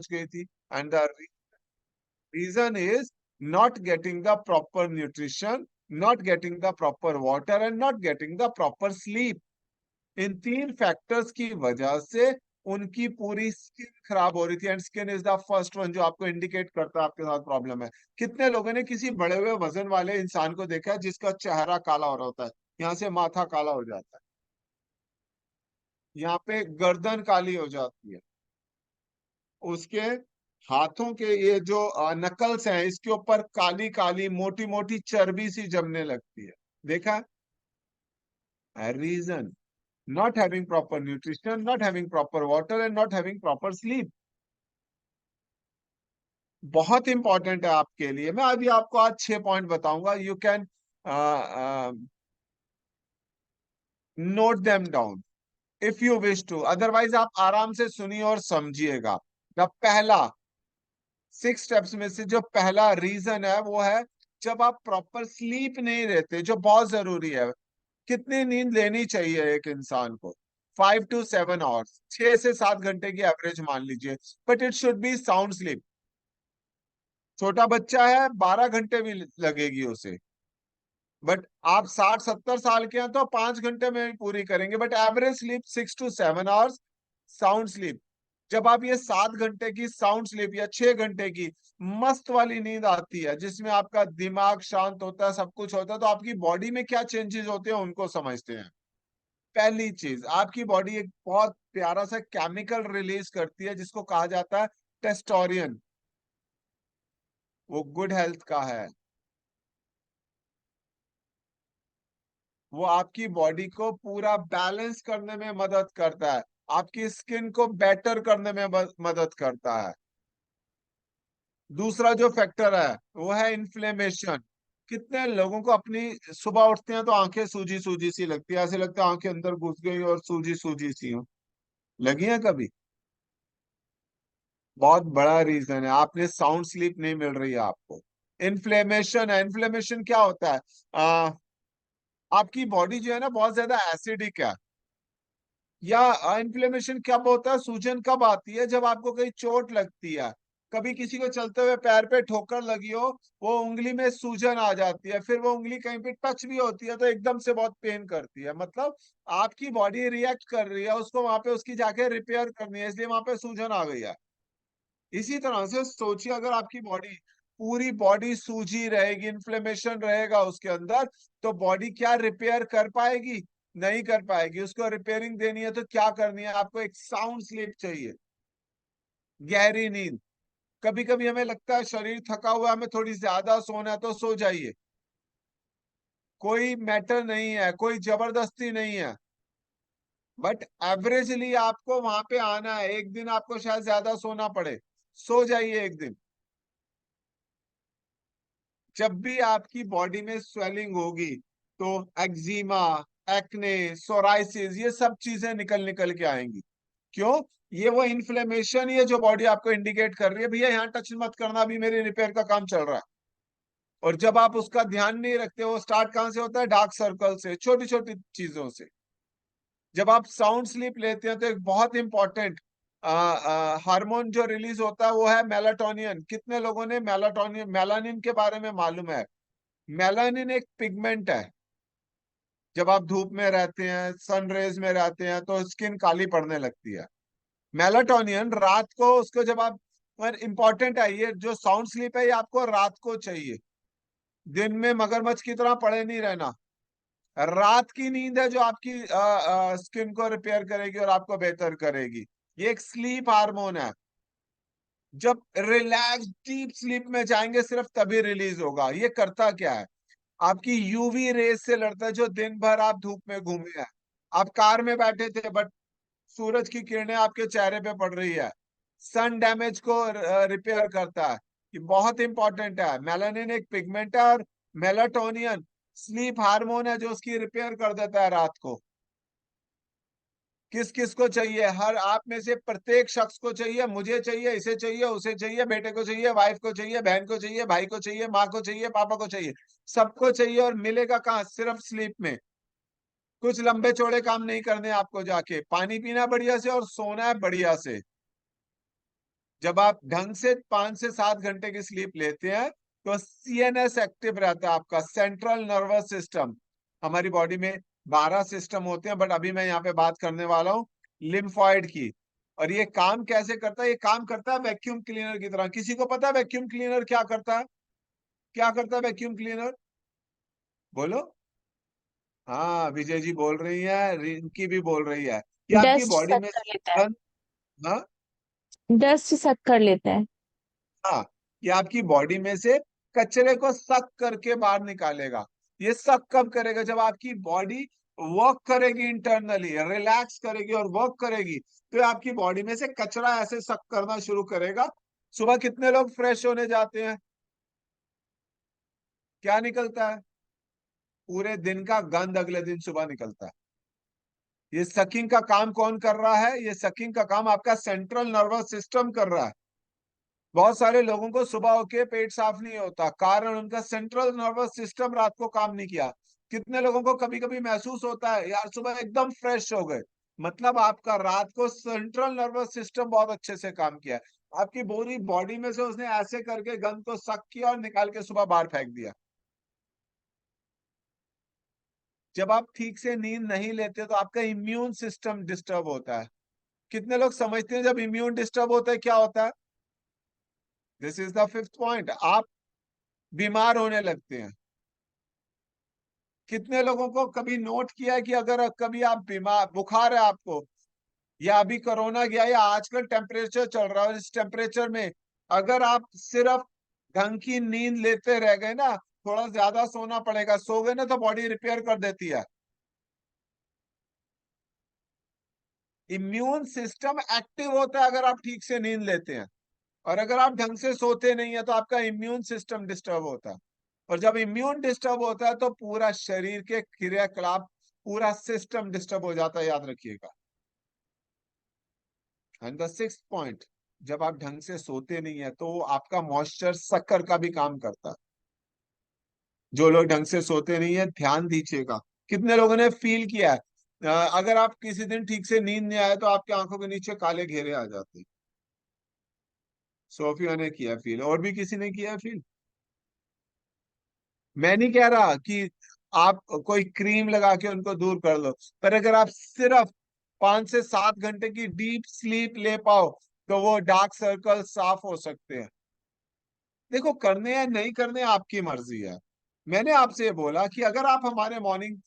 गई थी। And the reason is not getting the proper nutrition, not getting the proper water and not getting the proper sleep. इन तीन factors की वजह से उनकी पूरी स्किन खराब हो रही थी। And skin is the first one जो आपको इंडिकेट करता है आपके साथ प्रॉब्लम है। कितने लोगों ने किसी बड़े हुए वजन वाले इंसान को देखा है जिसका चेहरा काला हो रहा होता है, यहाँ से माथा काला हो जाता है, यहाँ पे गर्दन काली हो जाती है, उसके हाथों के ये जो नकल्स हैं इसके ऊपर काली काली मोटी मोटी चर्बी सी जमने लगती है। देखा? Reason not having proper nutrition, not having proper water and not having proper sleep. बहुत इंपॉर्टेंट है आपके लिए। मैं अभी आपको आज 6 पॉइंट बताऊंगा, you can note them down if you wish to, otherwise आप आराम से सुनिए और समझिएगा। द पहला 6 स्टेप्स में से जो पहला रीजन है वो है जब आप प्रॉपर स्लीप नहीं रहते, जो बहुत जरूरी है। कितनी नींद लेनी चाहिए एक इंसान को? 5 to 7 आवर्स, 6 से 7 घंटे की एवरेज मान लीजिए, but it should be sound sleep. छोटा बच्चा है 12 घंटे भी लगेगी उसे, बट आप 60-70 साल के हैं तो 5 घंटे में भी पूरी करेंगे, but average sleep 6 to 7 hours sound sleep. जब आप ये 7 घंटे की साउंड स्लीप या 6 घंटे की मस्त वाली नींद आती है जिसमें आपका दिमाग शांत होता है, सब कुछ होता है, तो आपकी बॉडी में क्या चेंजेस होते हैं उनको समझते हैं। पहली चीज, आपकी बॉडी एक बहुत प्यारा सा केमिकल रिलीज करती है जिसको कहा जाता है टेस्टोरियन, वो गुड हेल्थ का है। वो आपकी बॉडी को पूरा बैलेंस करने में मदद करता है, आपकी स्किन को बेटर करने में मदद करता है। दूसरा जो फैक्टर है वो है इन्फ्लेमेशन। कितने लोगों को अपनी सुबह उठते हैं तो आंखें सूजी सूजी सी लगती है, ऐसे लगता है आंखें अंदर घुस गई और सूजी सूजी सी हो। लगी है कभी? बहुत बड़ा रीजन है, आपने साउंड स्लीप नहीं मिल रही है आपको। इन्फ्लेमेशन है। इन्फ्लेमेशन क्या होता है? आपकी बॉडी जो है ना बहुत ज्यादा एसिडिक है। या इन्फ्लेमेशन कब होता है, सूजन कब आती है? जब आपको कहीं चोट लगती है, कभी किसी को चलते हुए पैर पे ठोकर लगी हो, वो उंगली में सूजन आ जाती है, फिर वो उंगली कहीं पे टच भी होती है तो एकदम से बहुत पेन करती है। मतलब आपकी बॉडी रिएक्ट कर रही है, उसको वहां पे उसकी जाके रिपेयर करनी है, इसलिए वहां पे सूजन आ गई है। इसी तरह से सोचिए, अगर आपकी बॉडी पूरी बॉडी सूजी रहेगी, इन्फ्लेमेशन रहेगा उसके अंदर, तो बॉडी क्या रिपेयर कर पाएगी? नहीं कर पाएगी। उसको रिपेयरिंग देनी है तो क्या करनी है? आपको एक साउंड स्लीप चाहिए, गहरी नींद। कभी कभी हमें लगता है शरीर थका हुआ है, हमें थोड़ी ज्यादा सोना है, तो सो जाइए, कोई मैटर नहीं है, कोई जबरदस्ती नहीं है। बट एवरेजली आपको वहां पे आना है। एक दिन आपको शायद ज्यादा सोना पड़े, सो जाइए एक दिन। जब भी आपकी बॉडी में स्वेलिंग होगी तो एक्जिमा, एक्ने, सोराइसिस, ये सब चीजें निकल निकल के आएंगी। क्यों? ये वो इन्फ्लेमेशन ही है जो बॉडी आपको इंडिकेट कर रही है, भैया यहाँ टच मत करना, अभी मेरे रिपेयर का काम चल रहा है। और जब आप उसका ध्यान नहीं रखते, वो स्टार्ट कहाँ से होता है? डार्क सर्कल से, छोटी छोटी चीजों से। जब आप साउंड स्लीप लेते हैं तो एक बहुत इंपॉर्टेंट हार्मोन जो रिलीज होता है वो है मेलाटोनियन। कितने लोगों ने मेलाटोनियन, मेलानिन के बारे में मालूम है? मेलानिन एक पिगमेंट है। जब आप धूप में रहते हैं, सन रेज में रहते हैं, तो स्किन काली पड़ने लगती है। मेलाटोनियन रात को उसको जब आप, पर इंपॉर्टेंट है ये जो साउंड स्लीप है, ये आपको रात को चाहिए। दिन में मगरमच्छ की तरह पड़े नहीं रहना। रात की नींद है जो आपकी स्किन को रिपेयर करेगी और आपको बेहतर करेगी। ये एक स्लीप हार्मोन है। जब रिलैक्स डीप स्लीप में जाएंगे सिर्फ तभी रिलीज होगा। ये करता क्या है? आपकी यूवी रेस से लड़ता है। जो दिन भर आप धूप में घूमे हैं, आप कार में बैठे थे बट सूरज की किरणें आपके चेहरे पे पड़ रही है, सन डैमेज को रिपेयर करता है। ये बहुत इंपॉर्टेंट है। मेलानिन एक पिगमेंट है और मेलाटोनियन स्लीप हार्मोन है जो उसकी रिपेयर कर देता है रात को। किस किस को चाहिए? हर आप में से प्रत्येक शख्स को चाहिए। मुझे चाहिए, इसे चाहिए, उसे चाहिए, बेटे को चाहिए, वाइफ को चाहिए, बहन को चाहिए, भाई को चाहिए, माँ को चाहिए, पापा को चाहिए। सबको चाहिए। और मिलेगा कहाँ? सिर्फ स्लीप में। कुछ लंबे चौड़े काम नहीं करने आपको, जाके पानी पीना बढ़िया से और सोना है बढ़िया से। जब आप ढंग से 5 से 7 घंटे की स्लीप लेते हैं तो सीएनएस एक्टिव रहता है, आपका सेंट्रल नर्वस सिस्टम। हमारी बॉडी में 12 सिस्टम होते हैं, बट अभी मैं यहाँ पे बात करने वाला हूँ लिम्फॉइड की। और ये काम कैसे करता है? ये काम करता है वैक्यूम क्लीनर की तरह। किसी को पता है वैक्यूम क्लीनर क्या करता है? क्या करता है वैक्यूम क्लीनर? बोलो। हाँ, विजय जी बोल रही है, रिंकी भी बोल रही है कि आपकी डस्ट बॉडी सक में कर लेता है। हाँ, डस्ट सक कर लेता है। हाँ, ये आपकी बॉडी में से कचरे को सक करके बाहर निकालेगा। ये सक कब करेगा? जब आपकी बॉडी वर्क करेगी, इंटरनली रिलैक्स करेगी और वर्क करेगी, तो ये आपकी बॉडी में से कचरा ऐसे सक करना शुरू करेगा। सुबह कितने लोग फ्रेश होने जाते हैं? क्या निकलता है? पूरे दिन का गंद अगले दिन सुबह निकलता है। ये सकिंग का काम कौन कर रहा है? ये सकिंग का काम आपका सेंट्रल नर्वस सिस्टम कर रहा है। बहुत सारे लोगों को सुबह होके पेट साफ नहीं होता, कारण उनका सेंट्रल नर्वस सिस्टम रात को काम नहीं किया। कितने लोगों को कभी कभी महसूस होता है यार सुबह एकदम फ्रेश हो गए, मतलब आपका रात को सेंट्रल नर्वस सिस्टम बहुत अच्छे से काम किया है। आपकी पूरी बॉडी में से उसने ऐसे करके गंद को सक किया और निकाल के सुबह बाहर फेंक दिया। जब आप ठीक से नींद नहीं लेते तो आपका इम्यून सिस्टम डिस्टर्ब होता है। कितने लोग समझते हैं जब इम्यून डिस्टर्ब होता है क्या होता है? This is the fifth point, आप बीमार होने लगते हैं। कितने लोगों को कभी नोट किया है कि अगर कभी आप बीमार, बुखार है आपको, या अभी कोरोना गया या आजकल टेम्परेचर चल रहा है, और इस टेम्परेचर में अगर आप सिर्फ ढंग की नींद लेते रह गए ना, थोड़ा ज्यादा सोना पड़ेगा, सो गए ना तो बॉडी रिपेयर कर देती है। इम्यून सिस्टम एक्टिव होता है अगर आप ठीक से नींद लेते हैं, और अगर आप ढंग से सोते नहीं है तो आपका इम्यून सिस्टम डिस्टर्ब होता है। और जब इम्यून डिस्टर्ब होता है तो पूरा शरीर के क्रियाकलाप, पूरा सिस्टम डिस्टर्ब हो जाता है, याद रखिएगा। एंड द सिक्स्थ पॉइंट, जब आप ढंग से सोते नहीं है तो आपका मॉइस्चर शक्कर का भी काम करता है। जो लोग ढंग से सोते नहीं है ध्यान दीजिएगा। कितने लोगों ने फील किया है अगर आप किसी दिन ठीक से नींद नहीं आए तो आपकी आंखों के नीचे काले घेरे आ जाते हैं? सोफिया ने किया फील, और भी किसी ने किया फील? मैं नहीं कह रहा कि आप कोई क्रीम लगा के उनको दूर कर लो, पर अगर आप सिर्फ 5 से 7 घंटे की डीप स्लीप ले पाओ तो वो डार्क सर्कल साफ हो सकते हैं। देखो, करने या नहीं करने आपकी मर्जी है। मैंने आपसे बोला कि अगर आप हमारे मॉर्निंग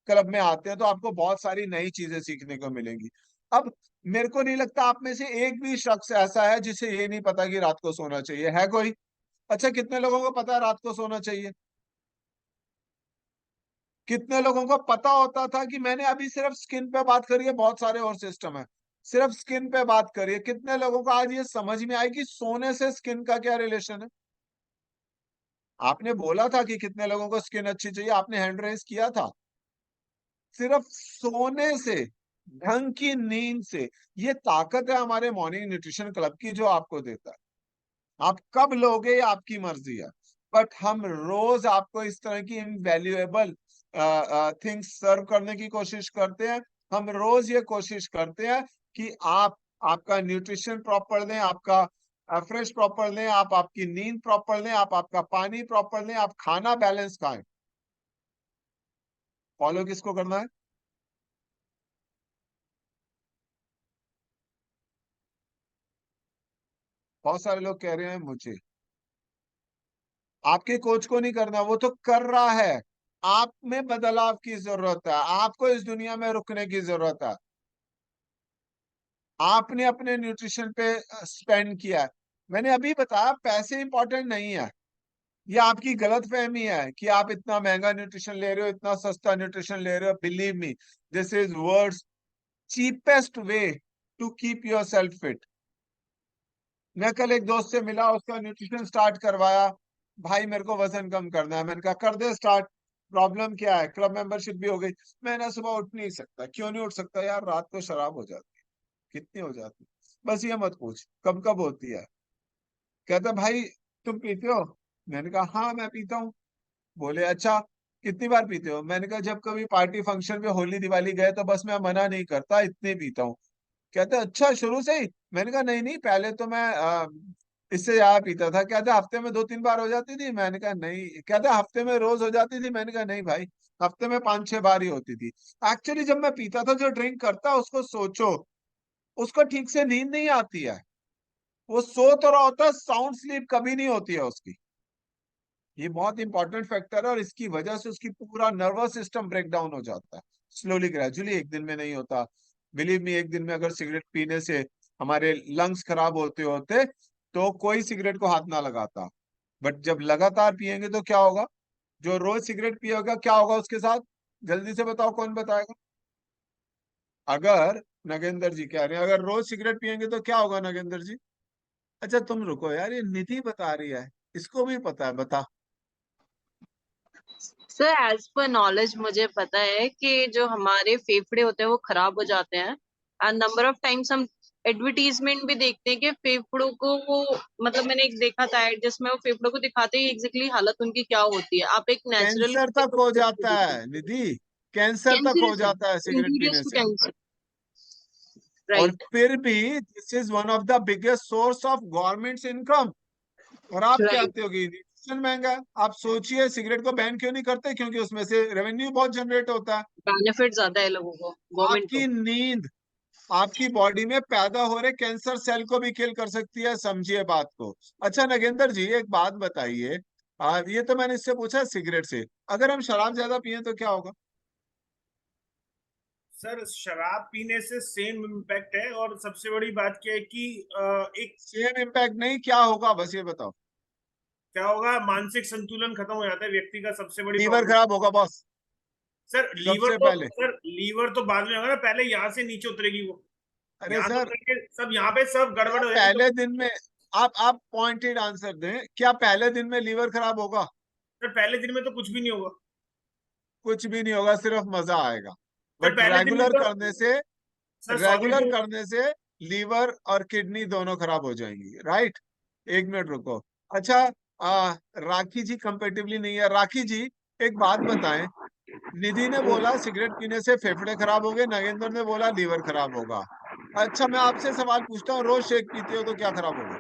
क्लब में आते हैं तो आपको बहुत सारी नई चीजें सीखने को मिलेंगी। अब मेरे को नहीं लगता आप में से एक भी शख्स ऐसा है जिसे ये नहीं पता कि रात को सोना चाहिए, है कोई? अच्छा, कितने लोगों को पता है रात को सोना चाहिए? कितने लोगों को पता होता था कि मैंने अभी सिर्फ स्किन पे बात करी है, बहुत सारे और सिस्टम है, सिर्फ स्किन पे बात करी है। कितने लोगों को आज ये समझ में आई कि सोने से स्किन का क्या रिलेशन है? आपने बोला था कि कितने लोगों को स्किन अच्छी चाहिए, आपने हैंड रेस किया था। सिर्फ सोने से, ढंग की नींद से, ये ताकत है हमारे मॉर्निंग न्यूट्रिशन क्लब की जो आपको देता है। आप कब लोगे ये आपकी मर्जी है, बट हम रोज आपको इस तरह की इनवैल्यूएबल थिंग्स सर्व करने की कोशिश करते हैं। हम रोज ये कोशिश करते हैं कि आप आपका न्यूट्रिशन प्रॉपर लें, आपका फ्रेश प्रॉपर लें, आप आपकी नींद प्रॉपर लें, आप आपका पानी प्रॉपर लें, आप खाना बैलेंस खाएं। फॉलो किसको करना है? बहुत सारे लोग कह रहे हैं मुझे। आपके कोच को नहीं करना, वो तो कर रहा है। आप में बदलाव की जरूरत है, आपको इस दुनिया में रुकने की जरूरत है। आपने अपने न्यूट्रिशन पे स्पेंड किया है। मैंने अभी बताया पैसे इंपॉर्टेंट नहीं है। ये आपकी गलत फहमी है कि आप इतना महंगा न्यूट्रिशन ले रहे हो, इतना सस्ता न्यूट्रिशन ले रहे हो। Believe me, this is world's cheapest way to keep yourself fit. मैं कल एक दोस्त से मिला, उसका न्यूट्रिशन स्टार्ट करवाया। भाई मेरे को वजन कम करना है, मैंने कहा कर दे स्टार्ट। प्रॉब्लम क्या है? क्लब मेंबरशिप भी हो गई। मैं ना सुबह उठ नहीं सकता। क्यों नहीं उठ सकता? यार रात को शराब हो जाती है। कितनी हो जाती है? बस ये मत पूछ कब कब होती है। कहता भाई तुम पीते हो? मैंने कहा हाँ मैं पीता हूँ। बोले अच्छा, कितनी बार पीते हो? मैंने कहा जब कभी पार्टी फंक्शन में होली दिवाली गए तो बस मैं मना नहीं करता, इतने पीता हूँ। कहते अच्छा शुरू से ही। मैंने कहा नहीं नहीं, पहले तो मैं इससे ज्यादा पीता था। कहते हफ्ते में 2-3 बार हो जाती थी। मैंने कहा नहीं। कहते हफ्ते में रोज हो जाती थी। मैंने कहा नहीं भाई, हफ्ते में 5-6 बार ही होती थी। एक्चुअली जब मैं पीता था, जो ड्रिंक करता उसको सोचो, उसको ठीक से नींद नहीं आती है। वो सो तो रहा होता है, साउंड स्लीप कभी नहीं होती है उसकी। ये बहुत इंपॉर्टेंट फैक्टर है, और इसकी वजह से उसकी पूरा नर्वस सिस्टम ब्रेक डाउन हो जाता है स्लोली ग्रेजुअली। एक दिन में नहीं होता। बिलीव मी, एक दिन में अगर सिगरेट पीने से हमारे लंग्स खराब होते होते तो कोई सिगरेट को हाथ ना लगाता। बट जब लगातार पिएंगे तो क्या होगा? जो रोज सिगरेट पिएगा क्या होगा उसके साथ? जल्दी से बताओ, कौन बताएगा? अगर नगेंद्र जी कह रहे हैं अगर रोज सिगरेट पिएंगे तो क्या होगा, नगेंद्र जी? अच्छा तुम रुको यार, ये निधि बता रही है, इसको भी पता है, बता। सर एज पर नॉलेज मुझे पता है कि जो हमारे फेफड़े होते हैं वो खराब हो जाते हैं। एंड नंबर ऑफ टाइम्स हम एडवर्टीजमेंट भी देखते हैं कि फेफड़ों को वो, मतलब मैंने एक देखा था एड जिसमें वो फेफड़ों को दिखाते हैं एग्जैक्टली हालत उनकी क्या होती है। आप एक नेचुरल कैंसर तक हो जाता है निधि, कैंसर तक हो कैंसरस है, जाता है सिगरेट इंजीरियस पीने टू से। कैंसर, और राइट। फिर भी this is one of the biggest source of governments income. और आप राइट, कहते हो कि न्यूट्रिशन महंगा है। आप सोचिए सिगरेट को बैन क्यों नहीं करते? क्योंकि उसमें से रेवेन्यू बहुत जनरेट होता है। बेनिफिट ज्यादा है लोगों को, गवर्नमेंट को। आपकी नींद आपकी बॉडी में पैदा हो रहे कैंसर सेल को भी किल कर सकती है, समझिए बात को। अच्छा नगेंद्र जी, एक बात बताइए। ये तो मैंने इससे पूछा सिगरेट से, अगर हम शराब ज्यादा पिए तो क्या होगा? सर शराब पीने से सेम इम्पैक्ट है, और सबसे बड़ी बात क्या है कि एक सेम इम्पैक्ट नहीं, क्या होगा बस ये बताओ। क्या होगा, मानसिक संतुलन खत्म हो जाता है व्यक्ति का, सबसे बड़ी लीवर प्रॉब्लम। खराब होगा बॉस, सबसे पहले। सर लीवर तो बाद में होगा ना, पहले यहाँ से नीचे उतरेगी वो। अरे यहाँ तो सर, उतर के सब यहाँ पे सब क्या गड़बड़ हो जाएगी तो। पहले दिन में आप पॉइंटेड आंसर दें, क्या पहले दिन में लीवर खराब होगा? सर पहले दिन में तो कुछ भी नहीं होगा। कुछ भी नहीं होगा, सिर्फ मजा आएगा। सर बट पहले दिन में तो सर रेगुलर सॉलिड। करने से लीवर और किडनी दोनों खराब हो जाएंगी, राइट? एक मिनट रुको। अच्छा, राखी जी कंपेटिबली नहीं है। राखी जी, एक बात बताएं। निधि ने बोला सिगरेट पीने से फेफड़े खराब हो गए, नागेंद्र ने बोला लीवर खराब होगा। अच्छा मैं आपसे सवाल पूछता हूँ, रोज शेक पीते हो तो क्या खराब होगा?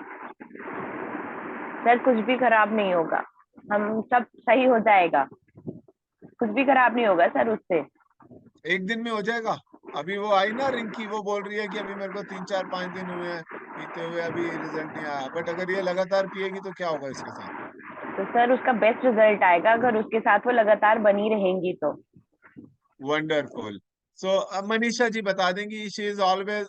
सर कुछ भी खराब नहीं होगा, हम सब सही हो जाएगा। कुछ भी खराब नहीं होगा सर उससे। एक दिन में हो जाएगा। अभी वो आई ना रिंकी, वो बोल रही है कि अभी मेरे को 3-4-5 दिन हुए हैं पीते हुए, अभी रिजल्ट नहीं आया। बट अगर ये लगातार पिएगी तो क्या होगा इसके साथ? तो सर उसका बेस्ट रिजल्ट आएगा अगर उसके साथ वो लगातार बनी रहेंगी तो। वंडरफुल। सो मनीषा जी बता देंगी, she is always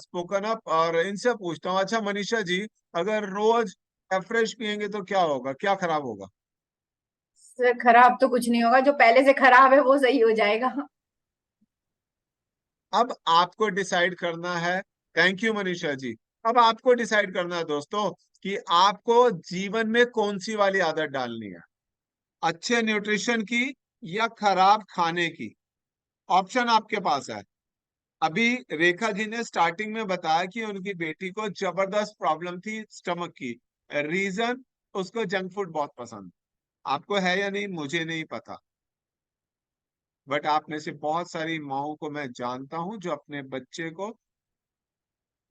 spoken up. और इनसे पूछता हूँ, अच्छा मनीषा जी, अगर रोज फ्रेश पियेंगे तो क्या होगा, क्या खराब होगा? सर खराब तो कुछ नहीं होगा, जो पहले से खराब है वो सही हो जाएगा। अब आपको डिसाइड करना है। Thank you Manisha ji. अब आपको डिसाइड करना है दोस्तों कि आपको जीवन में कौन सी वाली आदत डालनी है, अच्छे न्यूट्रिशन की या खराब खाने की। ऑप्शन आपके पास है। अभी रेखा जी ने स्टार्टिंग में बताया कि उनकी बेटी को जबरदस्त प्रॉब्लम थी स्टमक की। रीजन, उसको जंक फूड बहुत पसंद। आपको है या नहीं मुझे नहीं पता, बट आप में से बहुत सारी माओं को मैं जानता हूं जो अपने बच्चे को,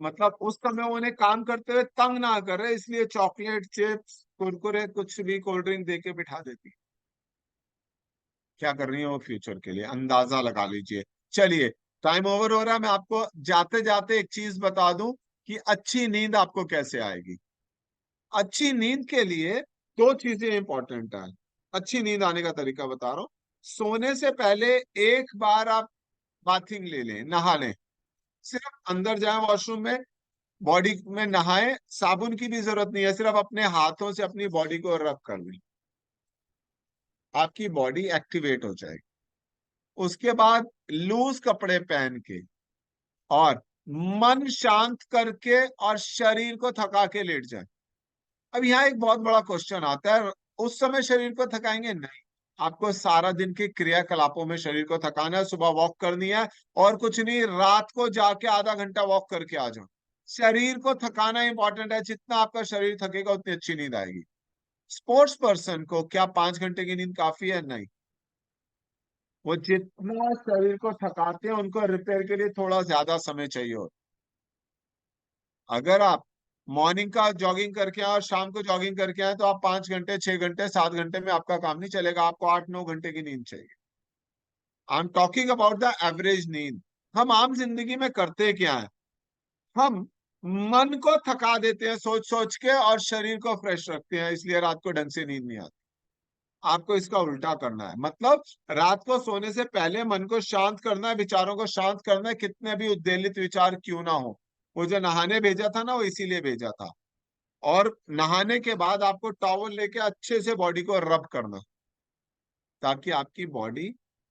मतलब उस समय वो उन्हें काम करते हुए तंग ना कर रहे इसलिए चॉकलेट, चिप्स, कुरकुरे, कुछ भी कोल्ड ड्रिंक दे के बिठा देती। क्या कर रही है वो फ्यूचर के लिए, अंदाजा लगा लीजिए। चलिए, टाइम ओवर हो रहा है। मैं आपको जाते जाते एक चीज बता दूं कि अच्छी नींद आपको कैसे आएगी। अच्छी नींद के लिए दो चीजें इंपॉर्टेंट है। अच्छी नींद आने का तरीका बता रहा हूं। सोने से पहले एक बार आप बाथिंग ले लें, नहा लें। सिर्फ अंदर जाएं वॉशरूम में, बॉडी में नहाएं, साबुन की भी जरूरत नहीं है, सिर्फ अपने हाथों से अपनी बॉडी को रब कर लें, आपकी बॉडी एक्टिवेट हो जाएगी। उसके बाद लूज कपड़े पहन के और मन शांत करके और शरीर को थका के लेट जाए। अब यहाँ एक बहुत बड़ा क्वेश्चन आता है, उस समय शरीर को थकाएंगे? नहीं, आपको सारा दिन के क्रियाकलापों में शरीर को थकाना है। सुबह वॉक करनी है और कुछ नहीं, रात को जाके आधा घंटा वॉक करके आ जाओ। शरीर को थकाना इंपॉर्टेंट है, जितना आपका शरीर थकेगा उतनी अच्छी नींद आएगी। स्पोर्ट्स पर्सन को क्या 5 घंटे की नींद काफी है? नहीं, वो जितना शरीर को थकाते हैं उनको रिपेयर के लिए थोड़ा ज्यादा समय चाहिए होता अगर आप मॉर्निंग का जॉगिंग करके आए और शाम को जॉगिंग करके आए तो आप 5 घंटे, 6 घंटे, 7 घंटे में आपका काम नहीं चलेगा, आपको 8-9 घंटे की नींद चाहिए। I am talking about the average नींद। हम आम जिंदगी में करते क्या है, हम मन को थका देते हैं सोच सोच के और शरीर को फ्रेश रखते हैं, इसलिए रात को ढंग से नींद नहीं आती। आपको इसका उल्टा करना है, मतलब रात को सोने से पहले मन को शांत करना है, विचारों को शांत करना है, कितने भी उद्वेलित विचार क्यों ना हो। वो जो नहाने भेजा था ना, वो इसीलिए भेजा था। और नहाने के बाद आपको टॉवल लेके अच्छे से बॉडी को रब करना, ताकि आपकी बॉडी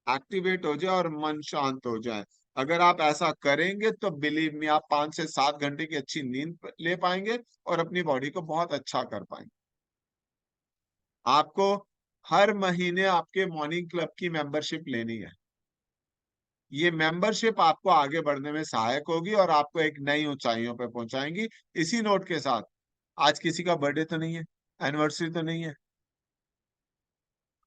एक्टिवेट हो जाए और मन शांत हो जाए। अगर आप ऐसा करेंगे तो बिलीव मी, आप 5 से 7 घंटे की अच्छी नींद ले पाएंगे और अपनी बॉडी को बहुत अच्छा कर पाएंगे। आपको हर महीने आपके मॉर्निंग क्लब की मेंबरशिप लेनी है। ये मेंबरशिप आपको आगे बढ़ने में सहायक होगी और आपको एक नई ऊंचाइयों पे पहुंचाएंगी। इसी नोट के साथ, आज किसी का बर्थडे तो नहीं है, एनिवर्सरी तो नहीं है,